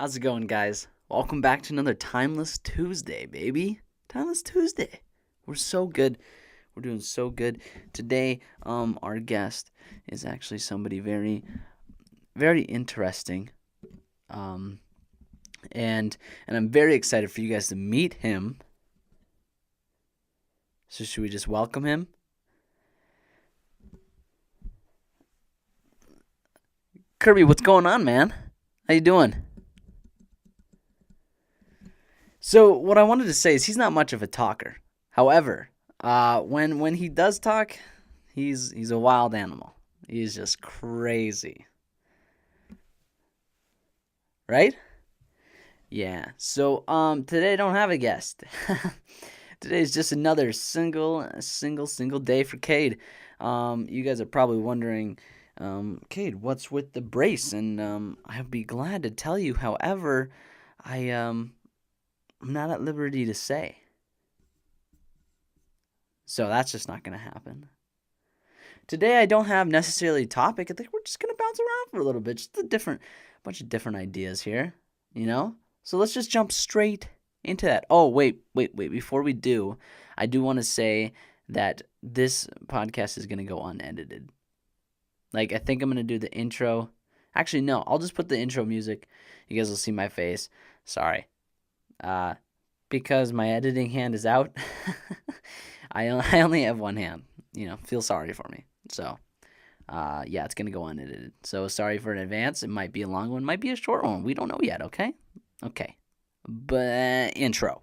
How's it going, guys? Welcome back to another Timeless Tuesday, baby. Timeless Tuesday. We're so good. We're doing so good. Today, our guest is actually somebody very, very interesting. Um, and I'm very excited for you guys to meet him. So should we just welcome him? Kirby, what's going on, man? How you doing? So what I wanted to say is he's not much of a talker. However, when he does talk, he's a wild animal. He's just crazy, right? Yeah. So today I don't have a guest. Today is just another single day for Cade. You guys are probably wondering, Cade, what's with the brace? And I'd be glad to tell you. However, I'm not at liberty to say. So that's just not going to happen. Today I don't have necessarily a topic. I think we're just going to bounce around for a little bit. Just bunch of different ideas here, you know? So let's just jump straight into that. Oh, wait. Before we do, I do want to say that this podcast is going to go unedited. Like, I think I'm going to do the intro. Actually, no, I'll just put the intro music. You guys will see my face. Sorry. Because my editing hand is out. I only have one hand. Feel sorry for me. So, yeah, it's going to go unedited. So, sorry for in advance. It might be a long one, might be a short one. We don't know yet, okay? Okay. But, intro.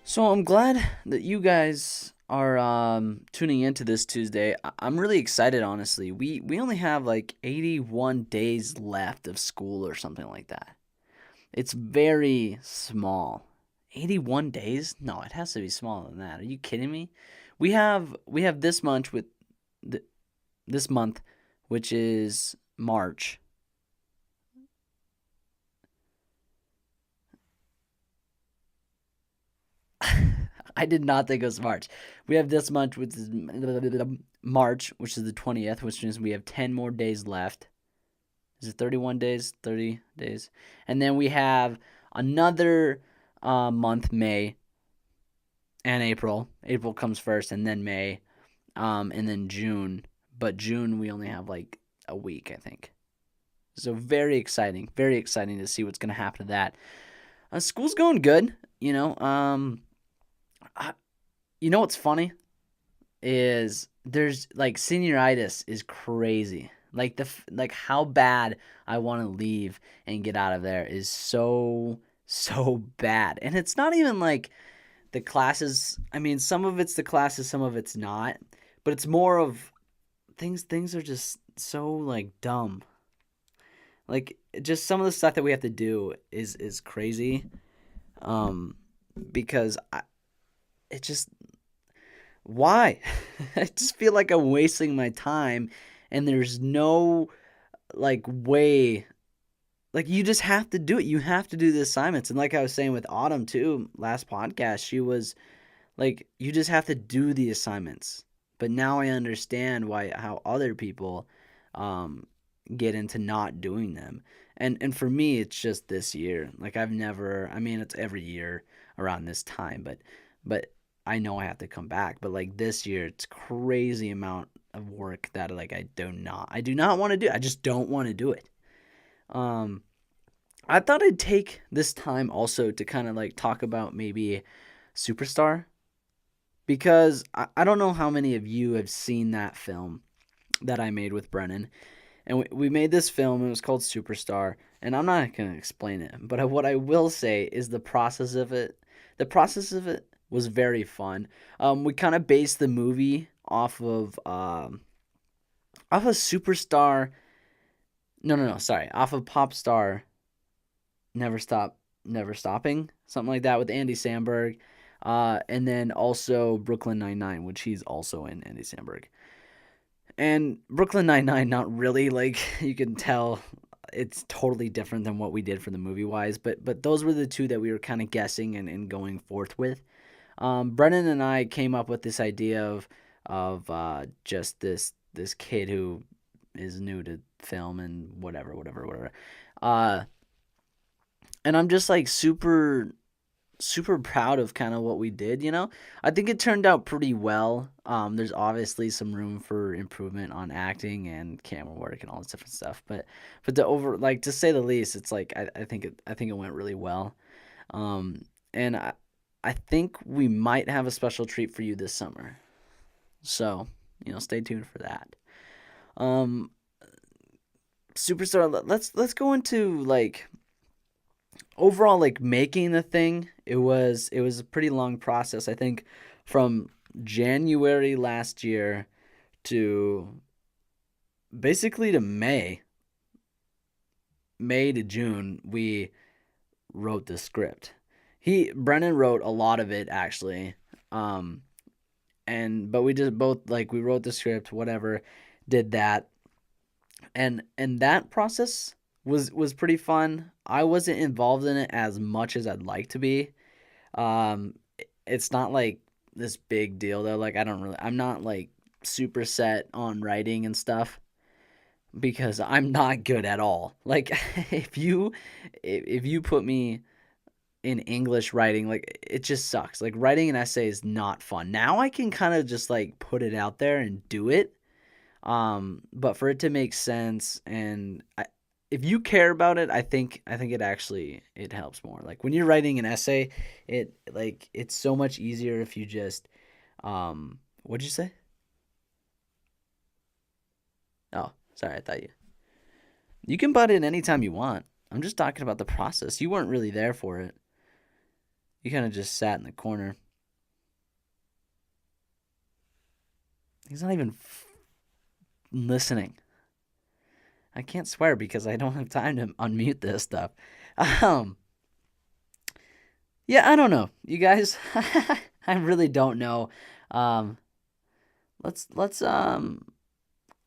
So I'm glad that you guys are tuning into this Tuesday. I'm really excited, honestly. We only have like 81 days left of school or something like that. It's very small. 81 days? No, it has to be smaller than that. Are you kidding me? We have this month, which is March. I did not think it was March. We have this month, which is March, which is the 20th, which means we have 10 more days left. Is it 31 days? 30 days. And then we have another month, May and April. April comes first, and then May, and then June. But June, we only have like a week, I think. So very exciting to see what's going to happen to that. School's going good, you know. You know what's funny is there's like senioritis is crazy. Like how bad I want to leave and get out of there is so bad. And it's not even like the classes. I mean, some of it's the classes, some of it's not. But it's more of things are just so like dumb. Like just some of the stuff that we have to do is crazy. Um because it just why? I just feel like I'm wasting my time and there's no like way, like you just have to do it. You have to do the assignments. And like I was saying with Autumn too, last podcast, she was like, you just have to do the assignments. But now I understand how other people um get into not doing them. And for me it's just this year. Like I've never, I mean it's every year around this time, but I know I have to come back. But like this year, it's crazy amount of work that like I do not want to do. I just don't want to do it. Um, I thought I'd take this time also to kind of like talk about maybe Superstar because I don't know how many of you have seen that film that I made with Brennan. And we made this film. It was called Superstar. And I'm not going to explain it. But what I will say is the process of it. The process of it was very fun. We kind of based the movie off of Superstar. No, sorry, off of Popstar. Never Stopping, something like that with Andy Samberg, and then also Brooklyn Nine-Nine, which he's also in, Andy Samberg. And Brooklyn Nine-Nine, not really, like you can tell, it's totally different than what we did for the movie wise, but those were the two that we were kind of guessing and going forth with. Brennan and I came up with this idea of just this kid who is new to film and whatever. Uh, and I'm just like super proud of kind of what we did, you know? I think it turned out pretty well. There's obviously some room for improvement on acting and camera work and all this different stuff, but the over like to say the least, it's like I think it went really well. And I think we might have a special treat for you this summer. So, stay tuned for that. Um, Superstar, let's go into like overall like making the thing. It was a pretty long process. I think from January last year to basically to May to June, we wrote the script. Brennan wrote a lot of it actually. Um, but we just both like we wrote the script, whatever, did that, and that process was pretty fun. I wasn't involved in it as much as I'd like to be. It's not like this big deal though. Like I'm not like super set on writing and stuff because I'm not good at all. Like if you put me in English writing, like it just sucks. Like writing an essay is not fun. Now I can kind of just like put it out there and do it. But for it to make sense if you care about it, I think it helps more. Like when you're writing an essay, it's so much easier if you just what'd you say? Oh, sorry, I thought you can butt in anytime you want. I'm just talking about the process. You weren't really there for it. You kind of just sat in the corner. He's not even listening. I can't swear because I don't have time to unmute this stuff. Um, yeah, I don't know, you guys. I really don't know. Um, let's.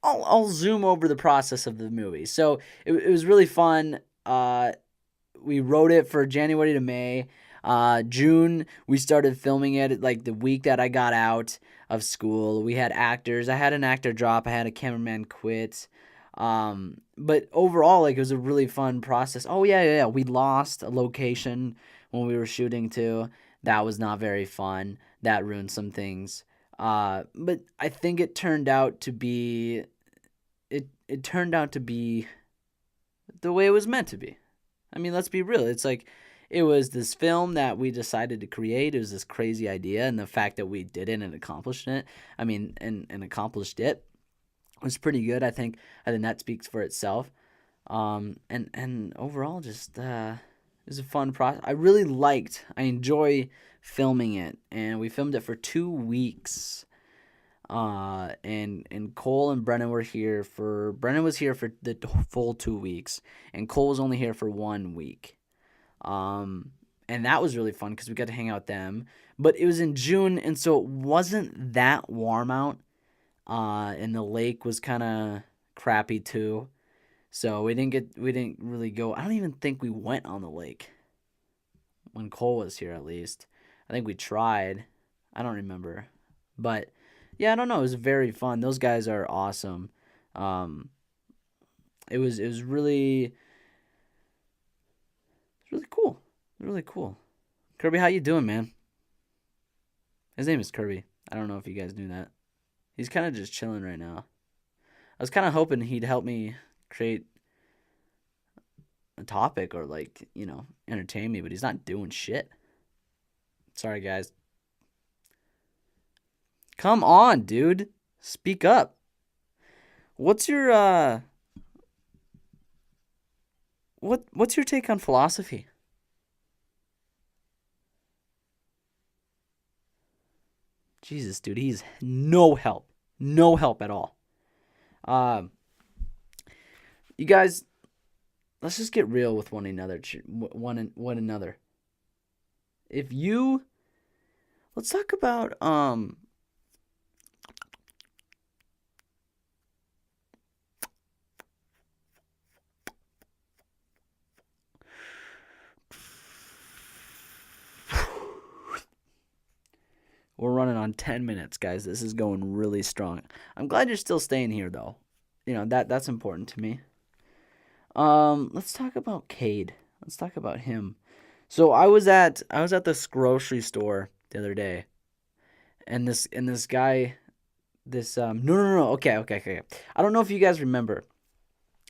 I'll zoom over the process of the movie. So it was really fun. We wrote it for January to May. June, we started filming it like the week that I got out of school. We had actors. I had an actor drop. I had a cameraman quit. But overall, like it was a really fun process. Oh yeah. We lost a location when we were shooting too. That was not very fun. That ruined some things. But I think it turned out to be the way it was meant to be. I mean, let's be real. It's like it was this film that we decided to create. It was this crazy idea, and the fact that we did it and accomplished it. I mean, and accomplished it was pretty good. I think that speaks for itself. And overall, just it was a fun process. I enjoy filming it, and we filmed it for 2 weeks. And Cole and Brennan Brennan was here for the full 2 weeks, and Cole was only here for 1 week. And that was really fun because we got to hang out with them. But it was in June, and so it wasn't that warm out. And the lake was kind of crappy too. So we didn't really go. I don't even think we went on the lake when Cole was here, at least. I think we tried. I don't remember. But yeah, I don't know. It was very fun. Those guys are awesome. Um, it was really cool. Really cool. Kirby, how you doing, man? His name is Kirby. I don't know if you guys knew that. He's kind of just chilling right now. I was kind of hoping he'd help me create a topic or like, entertain me, but he's not doing shit. Sorry, guys. Come on, dude. Speak up. What's your what's your take on philosophy? Jesus, dude, he's no help. No help at all. Um, you guys, let's just get real with one another. One another. If you let's talk about We're running on 10 minutes, guys. This is going really strong. I'm glad you're still staying here, though. That's important to me. Let's talk about Cade. Let's talk about him. So I was at this grocery store the other day, and this guy, this no, okay. I don't know if you guys remember.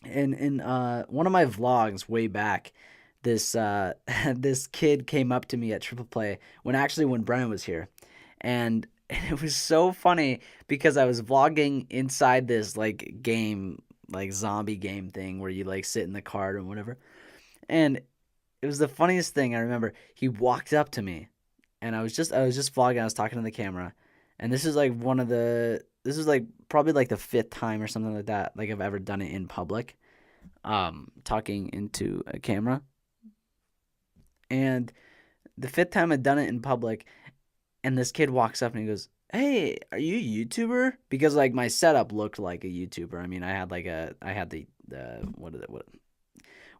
In one of my vlogs way back, this this kid came up to me at Triple Play when Brennan was here, and it was so funny because I was vlogging inside this like game, like zombie game thing where you like sit in the cart or whatever, and it was the funniest thing. I remember he walked up to me, and I was just vlogging. I was talking to the camera, and this is like probably like the fifth time or something like that, like I've ever done it in public, talking into a camera. And the fifth time I'd done it in public, and this kid walks up and he goes, "Hey, are you a YouTuber?" Because like my setup looked like a YouTuber. I mean, I had the what are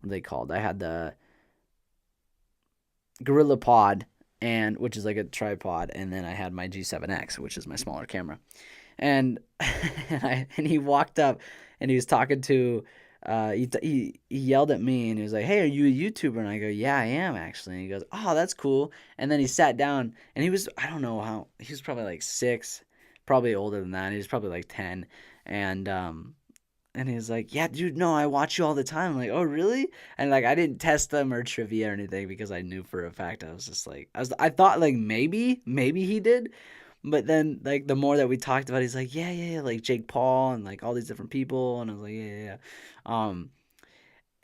they called? I had the Gorilla Pod, and which is like a tripod, and then I had my G7X, which is my smaller camera. And and he walked up and he was talking to he yelled at me and he was like, "Hey, are you a YouTuber?" And I go, "Yeah, I am actually." And he goes, "Oh, that's cool." And then he sat down and I don't know how, he was probably like 6, probably older than that. He was probably like 10. And he was like, "Yeah, dude, no, I watch you all the time." I'm like, "Oh, really?" And like I didn't test them or trivia or anything because I knew for a fact. I was just like, I thought like maybe he did. But then like the more that we talked about it, he's like, "Yeah, like Jake Paul and like all these different people." And I was like, "Yeah." Um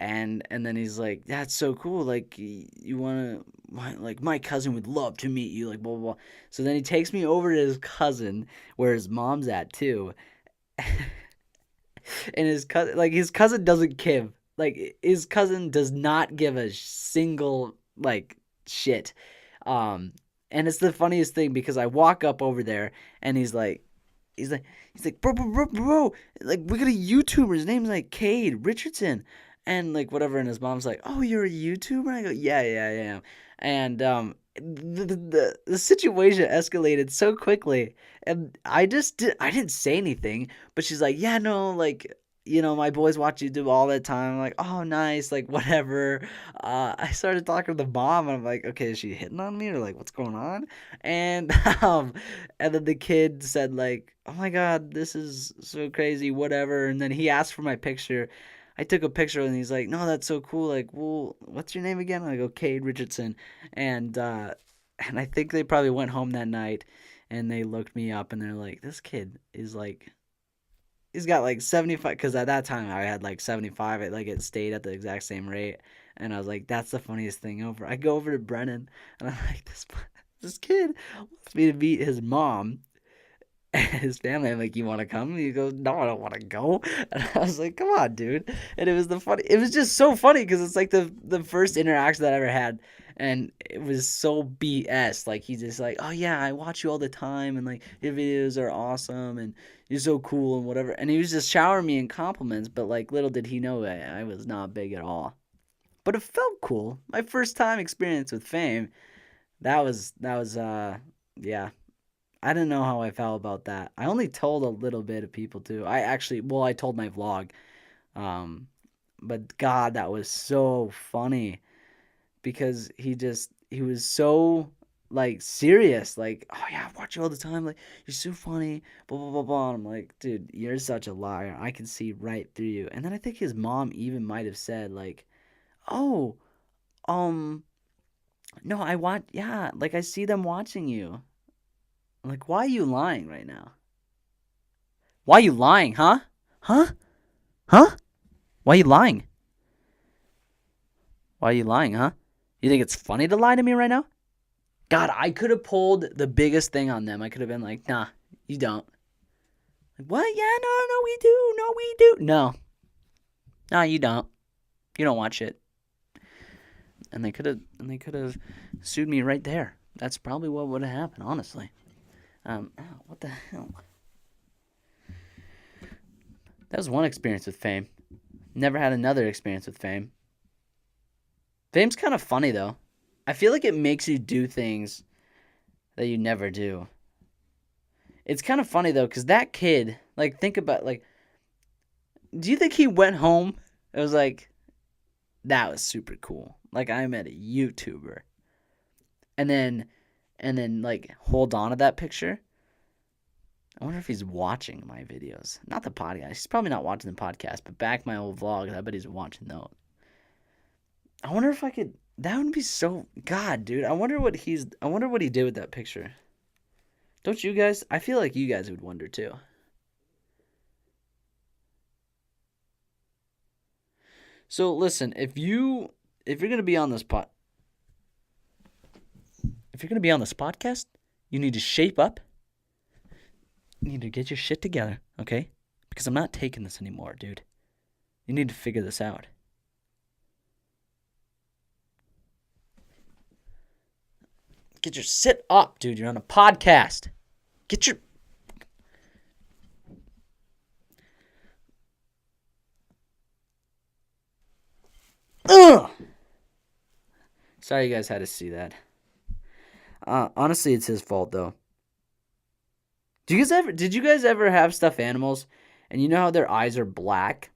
and then he's like, "That's so cool. Like you want to, like my cousin would love to meet you, like blah blah blah." So then he takes me over to his cousin where his mom's at too. And his cousin doesn't give, like his cousin does not give a single like shit. um and it's the funniest thing because I walk up over there and he's like bro, like we got a YouTuber, his name's like Cade Richardson, and like whatever, and his mom's like, "Oh, you're a YouTuber?" I go, "Yeah, I am." And the situation escalated so quickly, and I didn't say anything, but she's like, "Yeah, no, like, my boys watch you do all the time." I'm like, "Oh, nice, like whatever." I started talking to the mom, and I'm like, "Okay, is she hitting on me or like what's going on?" And and then the kid said like, "Oh my God, this is so crazy, whatever." And then he asked for my picture. I took a picture and he's like, "No, that's so cool. Like, well, what's your name again?" And I go, "Cade Richardson." And and I think they probably went home that night and they looked me up and they're like, "This kid is like, he's got like 75." Because at that time I had like 75. It stayed at the exact same rate. And I was like, "That's the funniest thing over." I go over to Brennan and I'm like, this kid wants me to meet his mom and his family. I'm like, "You want to come?" And he goes, "No, I don't want to go." And I was like, "Come on, dude." And it was just so funny because it's like the first interaction that I ever had, and it was so BS. Like he's just like, "Oh yeah, I watch you all the time, and like your videos are awesome, and you're so cool and whatever." And he was just showering me in compliments, but like little did he know I was not big at all. But it felt cool. My first time experience with fame. That was yeah. I didn't know how I felt about that. I only told a little bit of people too. I told my vlog. Um, but God, that was so funny because he was so like serious. Like, "Oh yeah, I watch you all the time. Like, you're so funny. Blah blah blah blah." And I'm like, "Dude, you're such a liar. I can see right through you." And then I think his mom even might have said like, "Oh, um, no, I want, yeah, like I see them watching you." I'm like, "Why are you lying right now? Why are you lying, huh? Huh? Huh? Why are you lying? Why are you lying, huh? You think it's funny to lie to me right now?" God, I could have pulled the biggest thing on them. I could have been like, "Nah, you don't." Like, "What? Yeah, no, we do. No, we do." No, no, you don't. You don't watch it. And they could have sued me right there. That's probably what would have happened, honestly. What the hell? That was one experience with fame. Never had another experience with fame. Fame's kind of funny though. I feel like it makes you do things that you never do. It's kind of funny though, because that kid, like, think about, like, do you think he went home? It was like, that was super cool. Like, I met a YouTuber. And then like, hold on to that picture. I wonder if he's watching my videos. Not the podcast. He's probably not watching the podcast, but back my old vlogs, I bet he's watching those. I wonder if I could. That would be so. God, dude. I wonder what he did with that picture. Don't you guys? I feel like you guys would wonder too. So listen, if you're gonna be on this if you're gonna be on this podcast, you need to shape up. You need to get your shit together, okay? Because I'm not taking this anymore, dude. You need to figure this out. Get your sit up, dude. You're on a podcast. Get your. Ugh! Sorry you guys had to see that. Honestly, it's his fault though. Did you guys ever have stuffed animals and you know how their eyes are black?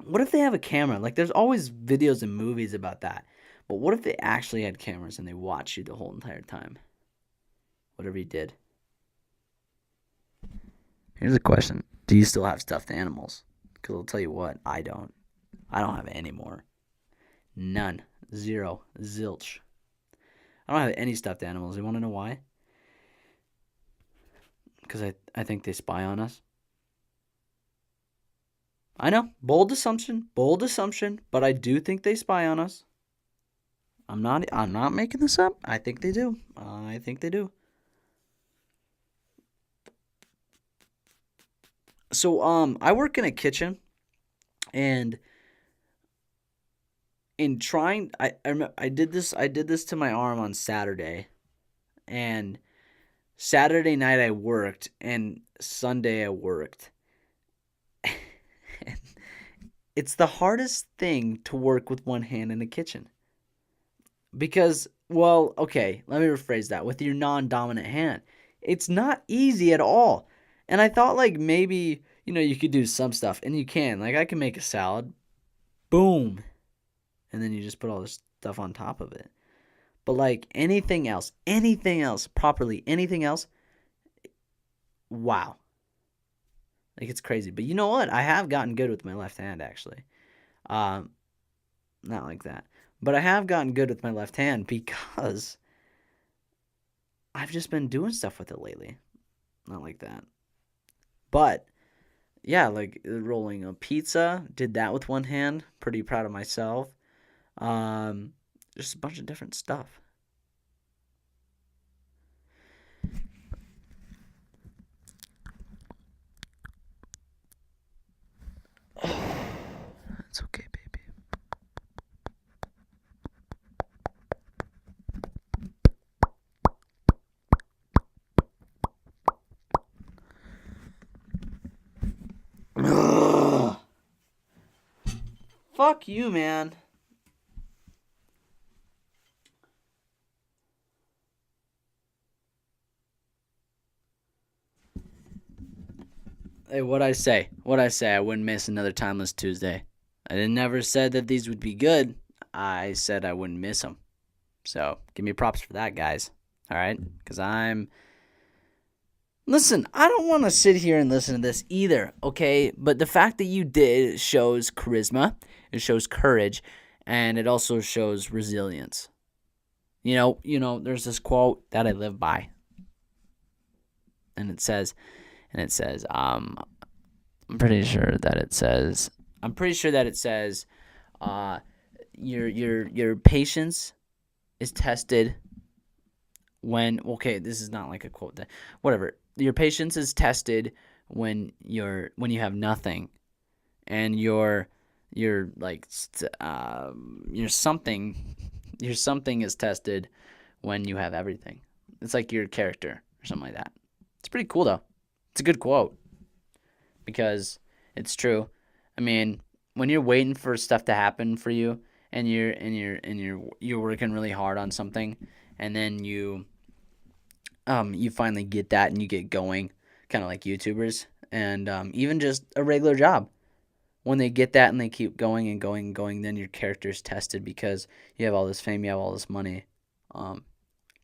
What if they have a camera? Like, there's always videos and movies about that. But what if they actually had cameras and they watched you the whole entire time? Whatever you did. Here's a question. Do you still have stuffed animals? Because I'll tell you what, I don't. I don't have any more. None. Zero. Zilch. I don't have any stuffed animals. You want to know why? Because I think they spy on us. I know. Bold assumption, but I do think they spy on us. I'm not making this up. I think they do. So I work in a kitchen, and in trying I did this to my arm on Saturday, and Saturday night I worked and Sunday I worked. It's the hardest thing to work with one hand in the kitchen. Because, well, okay, let me rephrase that. With your non-dominant hand, it's not easy at all. And I thought, like, maybe, you could do some stuff, and you can. Like, I can make a salad, boom, and then you just put all this stuff on top of it. But, like, anything else, properly, anything else, wow. Like, it's crazy. But you know what? I have gotten good with my left hand, actually. Not like that. But I have gotten good with my left hand because I've just been doing stuff with it lately. Not like that. But, yeah, like rolling a pizza. Did that with one hand. Pretty proud of myself. Just a bunch of different stuff. It's okay, baby. Ugh. Fuck you, man. Hey, what'd I say? I wouldn't miss another Timeless Tuesday. I never said that these would be good. I said I wouldn't miss them. So, give me props for that, guys. All right? Because Listen, I don't want to sit here and listen to this either, okay? But the fact that you did shows charisma, it shows courage, and it also shows resilience. There's this quote that I live by. And it says, I'm pretty sure that it says, your patience is tested when, okay, this is not like a quote, whatever. Your patience is tested when you have nothing, and your something is tested when you have everything. It's like your character or something like that. It's pretty cool though. It's a good quote because it's true. I mean, when you're waiting for stuff to happen for you, and you're working really hard on something, and then you you finally get that and you get going, kind of like YouTubers, and even just a regular job. When they get that and they keep going and going and going, then your character is tested because you have all this fame, you have all this money,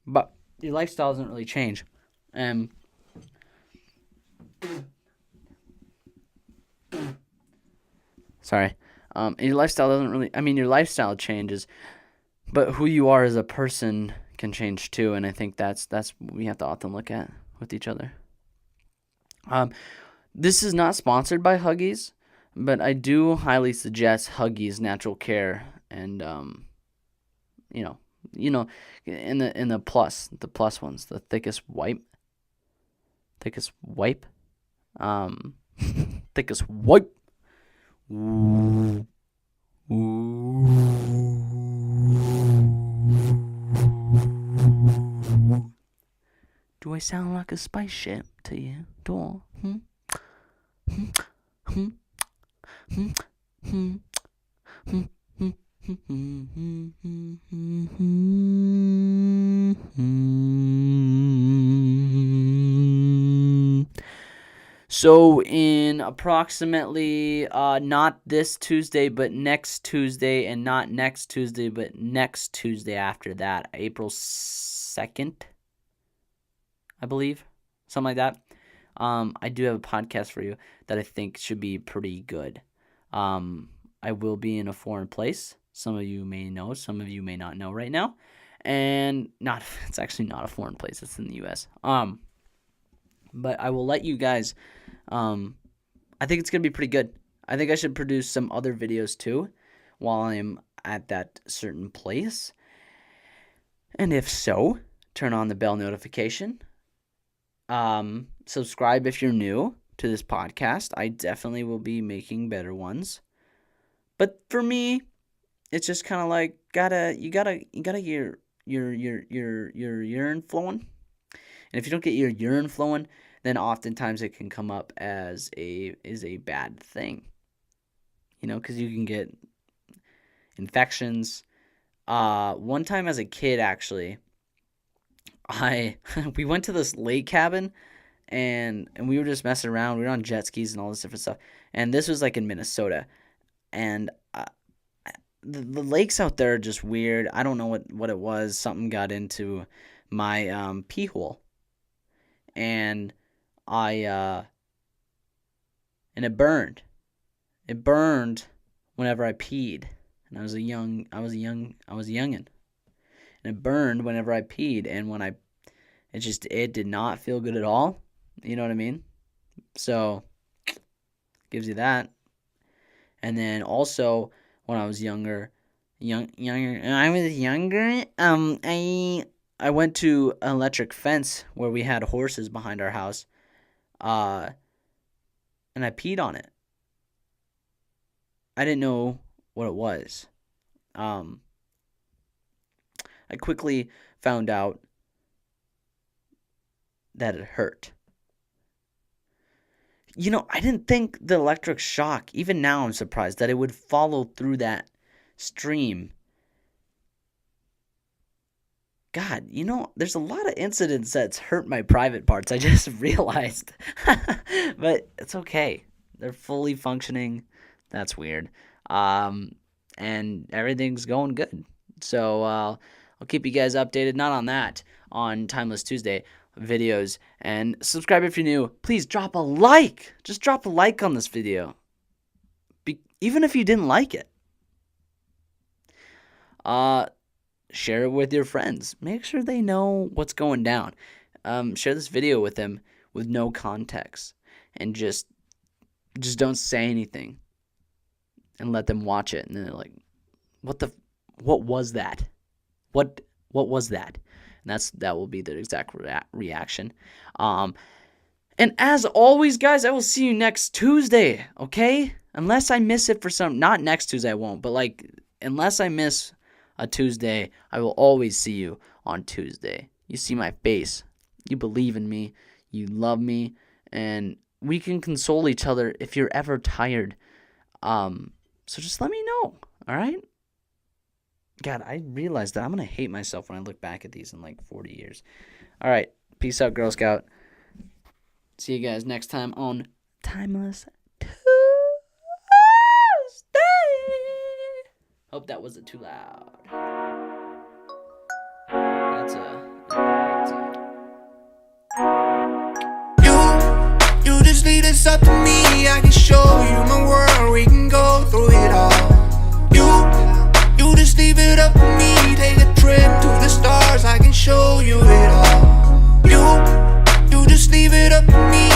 but your lifestyle doesn't really change. And sorry, your lifestyle doesn't really. I mean, your lifestyle changes, but who you are as a person can change too. And I think that's what we have to often look at with each other. This is not sponsored by Huggies, but I do highly suggest Huggies Natural Care, and you know, in the plus ones, the thickest wipe, um, thickest wipe. Ooh. Do I sound like a spaceship to you? Do I? So in approximately not this Tuesday, but next Tuesday, and not next Tuesday, but next Tuesday after that, April 2nd, I believe, something like that. I do have a podcast for you that I think should be pretty good. I will be in a foreign place. Some of you may know, some of you may not know right now. And it's actually not a foreign place. It's in the U.S. But I will let you guys, I think it's going to be pretty good. I think I should produce some other videos too while I'm at that certain place. And if so, turn on the bell notification. Subscribe if you're new to this podcast. I definitely will be making better ones. But for me, it's just kind of like you gotta get your urine flowing. And if you don't get your urine flowing, then oftentimes it can come up as a bad thing. Because you can get infections. One time as a kid, actually, we went to this lake cabin, and we were just messing around. We were on jet skis and all this different stuff. And this was like in Minnesota, and the lakes out there are just weird. I don't know what it was. Something got into my pee hole, and and it burned. It burned whenever I peed, and I was a youngin, and it burned whenever I peed, and it did not feel good at all. You know what I mean? So gives you that. And then also when I was younger, I went to an electric fence where we had horses behind our house, and I peed on it. I didn't know what it was. I quickly found out that it hurt. I didn't think the electric shock, even now I'm surprised, that it would follow through that stream. God, there's a lot of incidents that's hurt my private parts. I just realized. But it's okay. They're fully functioning. That's weird. And everything's going good. So I'll keep you guys updated. Not on that, on Timeless Tuesday videos. And subscribe if you're new. Please drop a like. Just drop a like on this video. Even if you didn't like it. Share it with your friends. Make sure they know what's going down. Share this video with them with no context. And just don't say anything. And let them watch it. And then they're like, what was that? What was that? And that will be the exact reaction. And as always, guys, I will see you next Tuesday, okay? Unless I miss it not next Tuesday, I won't, but unless I miss a Tuesday, I will always see you on Tuesday. You see my face. You believe in me. You love me. And we can console each other if you're ever tired. So just let me know, all right? God, I realized that I'm going to hate myself when I look back at these in 40 years. All right. Peace out, Girl Scout. See you guys next time on Timeless Tuesday. Hope that wasn't too loud. That's You just leave this up to me. I can show you my world. We can go through it all. You just leave it up to me. Take a trip to the stars. I can show you it all. You just leave it up to me.